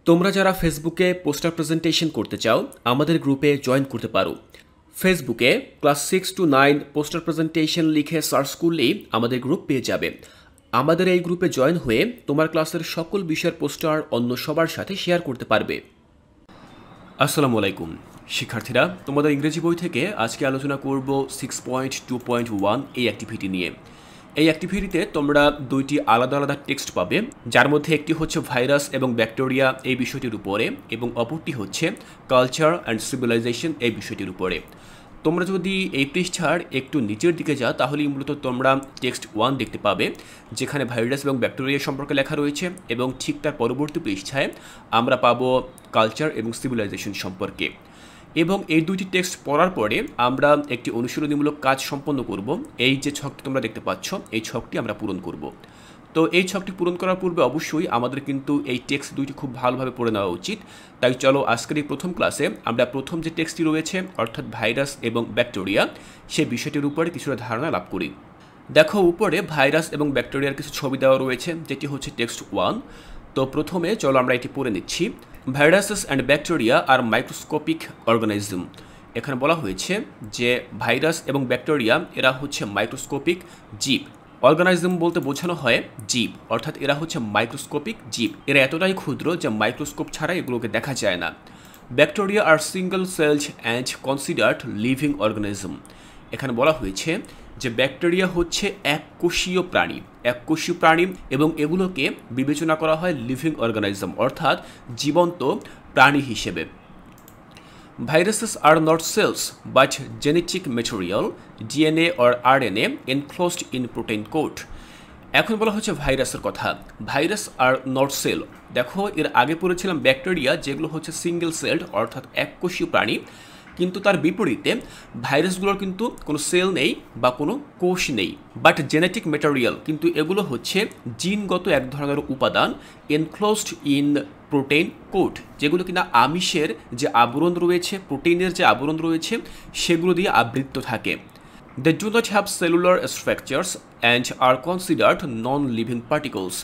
তোমরা যারা ফেসবুকে পোস্টার প্রেজেন্টেশন করতে চাও আমাদের গ্রুপে জয়েন করতে পারো। ফেসবুকে ক্লাস 6 to 9 পোস্টার প্রেজেন্টেশন লিখে সার্চ করলেই আমাদের গ্রুপ পেয়ে যাবে। আমাদের এই গ্রুপে জয়েন হয়ে তোমার ক্লাসের সকল বিষয়ের পোস্টার অন্য সবার সাথে শেয়ার করতে পারবে। আসসালামু আলাইকুম শিক্ষার্থীরা, তোমাদের ইংরেজি বই থেকে আজকে আলোচনা করব 6.2.1 এই অ্যাক্টিভিটি নিয়ে। এই অ্যাক্টিভিটিতে তোমরা দুইটি আলাদা আলাদা টেক্সট পাবে, যার মধ্যে একটি হচ্ছে ভাইরাস এবং ব্যাকটেরিয়া এই বিষয়টির উপরে এবং অপরটি হচ্ছে কালচার অ্যান্ড সিভিলাইজেশন এই বিষয়টির উপরে। তোমরা যদি এই পৃষ্ঠার একটু নিচের দিকে যাও তাহলেই মূলত তোমরা টেক্সট 1 দেখতে পাবে, যেখানে ভাইরাস এবং ব্যাকটেরিয়া সম্পর্কে লেখা রয়েছে, এবং ঠিক তার পরবর্তী পৃষ্ঠায় আমরা পাবো কালচার এবং সিভিলাইজেশন সম্পর্কে। এবং এই দুইটি টেক্সট পড়ার পরে আমরা একটি অনুশীলনীমূলক কাজ সম্পন্ন করব। এই যে ছকটি তোমরা দেখতে পাচ্ছ এই ছকটি আমরা পূরণ করব। তো এই ছকটি পূরণ করার পূর্বে অবশ্যই আমাদের কিন্তু এই টেক্সট দুইটি খুব ভালোভাবে পড়ে নেওয়া উচিত। তাই চলো আজকের এই প্রথম ক্লাসে আমরা প্রথম যে টেক্সটটি রয়েছে অর্থাৎ ভাইরাস এবং ব্যাকটেরিয়া সেই বিষয়টির উপরে কিছুটা ধারণা লাভ করি। দেখো উপরে ভাইরাস এবং ব্যাকটেরিয়ার কিছু ছবি দেওয়া রয়েছে, যেটি হচ্ছে টেক্সট 1। তো প্রথমে চলো আমরা এটি পড়ে নিচ্ছি। Viruses and bacteria are microscopic organism. এখানে বলা হয়েছে যে ভাইরাস এবং ব্যাকটেরিয়া এরা হচ্ছে মাইক্রোস্কোপিক জীব। অর্গানিজম বলতে বোঝানো হয় জীব, অর্থাৎ এরা হচ্ছে মাইক্রোস্কোপিক জীব। এরা এতটাই ক্ষুদ্র যে মাইক্রোস্কোপ ছাড়া এগুলোকে দেখা যায় না। Bacteria are single celled and considered living organism. এখানে বলা হয়েছে যে ব্যাকটেরিয়া হচ্ছে এককোষীয় প্রাণী এবং এগুলোকে বিবেচনা করা হয় লিভিং অর্গানিজম অর্থাৎ জীবন্ত প্রাণী হিসেবে। Viruses are not cells but genetic material, DNA or RNA enclosed in protein coat. এখন বলা হচ্ছে ভাইরাসের কথা। Virus are not cell. দেখো এর আগে পড়েছিলাম ব্যাকটেরিয়া, যেগুলো হচ্ছে সিঙ্গেল সেলড অর্থাৎ এককোষীয় প্রাণী, কিন্তু তার বিপরীতে ভাইরাসগুলোর কিন্তু কোনো সেল নেই বা কোনো কোষ নেই। বাট জেনেটিক ম্যাটেরিয়াল, কিন্তু এগুলো হচ্ছে জিনগত এক ধরনের উপাদান, এনক্লোজড ইন প্রোটিন কোট, যেগুলো কিনা আমিষের যে আবরণ রয়েছে, প্রোটিনের যে আবরণ রয়েছে সেগুলো দিয়ে আবৃত থাকে। They do not have cellular structures and are considered non living particles.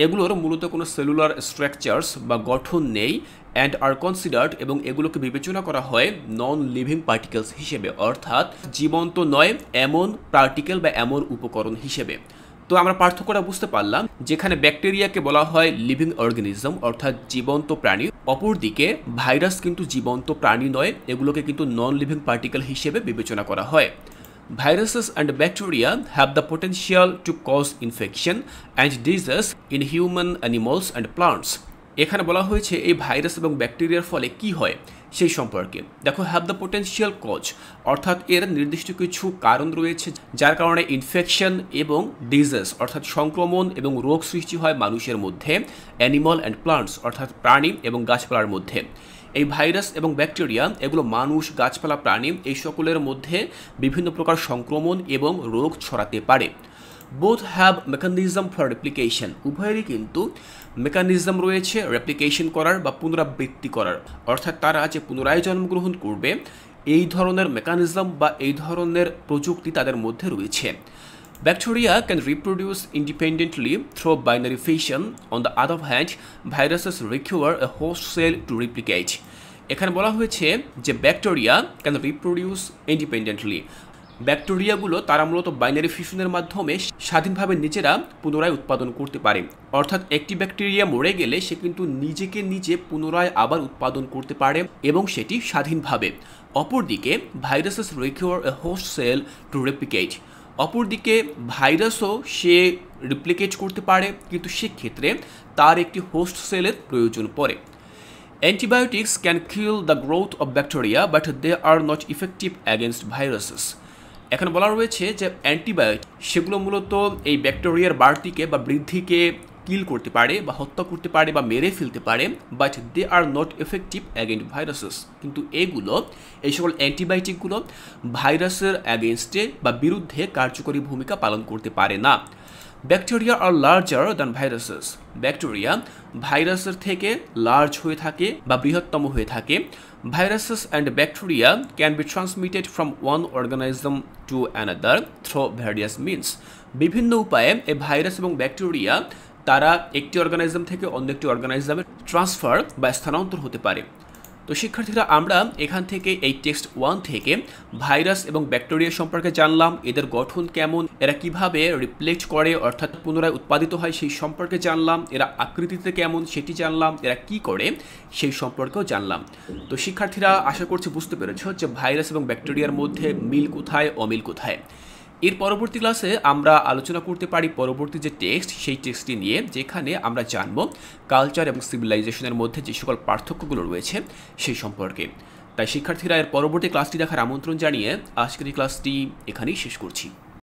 এগুলোর মূলত কোনো সেলুলার স্ট্রাকচার্স বা গঠন নেই, অ্যান্ড আর কনসিডার্ড এবং এগুলোকে বিবেচনা করা হয় নন লিভিং পার্টিকেলস হিসেবে, অর্থাৎ জীবন্ত নয় এমন পার্টিকেল বা এমন উপকরণ হিসেবে। তো আমরা পার্থক্যটা বুঝতে পারলাম, যেখানে ব্যাকটেরিয়াকে বলা হয় লিভিং অর্গানিজম অর্থাৎ জীবন্ত প্রাণী, অপরদিকে ভাইরাস কিন্তু জীবন্ত প্রাণী নয়, এগুলোকে কিন্তু নন লিভিং পার্টিকেল হিসেবে বিবেচনা করা হয়। Viruses and bacteria have the potential to cause infection and disease in human, animals and plants. এখানে বলা হয়েছে এই ভাইরাস এবং ব্যাকটেরিয়ার ফলে কি হয় সেই সম্পর্কে। দেখো হ্যাভ দ্য পোটেনশিয়াল কজ, অর্থাৎ এর নির্দিষ্ট কিছু কারণ রয়েছে যার কারণে ইনফেকশন এবং ডিজিজ অর্থাৎ সংক্রমণ এবং রোগ সৃষ্টি হয় মানুষের মধ্যে, অ্যানিমাল অ্যান্ড প্লান্টস অর্থাৎ প্রাণী এবং গাছপালার মধ্যে। এই ভাইরাস এবং ব্যাকটেরিয়া এগুলো মানুষ, গাছপালা, প্রাণী এই সকলের মধ্যে বিভিন্ন প্রকার সংক্রমণ এবং রোগ ছড়াতে পারে। Both have mechanism for replication, উভয়েরই কিন্তু মেকানিজম রয়েছে রেপ্লিকেশন করার বা পুনরাবৃত্তি করার, অর্থাৎ তারা যে পুনরায় জন্মগ্রহণ করবে এই ধরনের মেকানিজম বা এই ধরনের প্রযুক্তি তাদের মধ্যে রয়েছে। Bacteria can reproduce independently through binary fission. On the other hand, viruses require a host cell to replicate. এখানে বলা হয়েছে যে ব্যাকটেরিয়া ক্যান রিপ্রোডিউস ইন্ডিপেন্ডেন্টলি। ব্যাকটেরিয়াগুলো তারা মূলত বাইনারি ফিশনের মাধ্যমে স্বাধীনভাবে নিজেরা পুনরায় উৎপাদন করতে পারে, অর্থাৎ একটি ব্যাকটেরিয়া মরে গেলে সে কিন্তু নিজেকে নিজে পুনরায় আবার উৎপাদন করতে পারে এবং সেটি স্বাধীনভাবে। অপরদিকে viruses require a host cell to replicate. অপরদিকে ভাইরাসও সে রিপ্লিকেট করতে পারে, কিন্তু সেক্ষেত্রে তার একটি হোস্ট সেলের প্রয়োজন পড়ে। Antibiotics can kill the growth of bacteria but they are not effective against viruses. এখানে বলা রয়েছে যে অ্যান্টিবায়োটিক সেগুলো মূলত এই ব্যাকটেরিয়ার বাড়তিকে বা বৃদ্ধিকে কিল করতে পারে বা হত্যা করতে পারে বা মেরে ফেলতে পারে, but they are not effective against viruses. কিন্তু এই সকল অ্যান্টিবায়োটিকগুলো ভাইরাসের অ্যাগেনস্টে বা বিরুদ্ধে কার্যকরী ভূমিকা পালন করতে পারে না। Bacteria are larger than viruses. Bacteria ভাইরাসের থেকে লার্জ হয়ে থাকে বা বৃহত্তম হয়ে থাকে। Viruses and bacteria can be transmitted from one organism to another through various means. বিভিন্ন উপায়ে এই ভাইরাস এবং ব্যাকটেরিয়া তারা একটি অর্গানিজম থেকে অন্য একটি অর্গানিজমে ট্রান্সফার বা স্থানান্তর হতে পারে। তো শিক্ষার্থীরা, আমরা এখান থেকে এই টেক্সট 1 থেকে ভাইরাস এবং ব্যাকটেরিয়া সম্পর্কে জানলাম, এদের গঠন কেমন, এরা কিভাবে রিপ্লেক্ট করে অর্থাৎ পুনরায় উৎপাদিত হয় সেই সম্পর্কে জানলাম, এরা আকৃতিতে কেমন সেটি জানলাম, এরা কি করে সেই সম্পর্কেও জানলাম। তো শিক্ষার্থীরা, আশা করছি বুঝতে পেরেছো যে ভাইরাস এবং ব্যাকটেরিয়ার মধ্যে মিল কোথায়, অমিল কোথায়। এর পরবর্তী ক্লাসে আমরা আলোচনা করতে পারি পরবর্তী যে টেক্সট, সেই টেক্সটটি নিয়ে, যেখানে আমরা জানব কালচার এবং সিভিলাইজেশনের মধ্যে যে সকল পার্থক্যগুলো রয়েছে সেই সম্পর্কে। তাই শিক্ষার্থীরা, এর পরবর্তী ক্লাসটি দেখার আমন্ত্রণ জানিয়ে আজকের এই ক্লাসটি এখানেই শেষ করছি।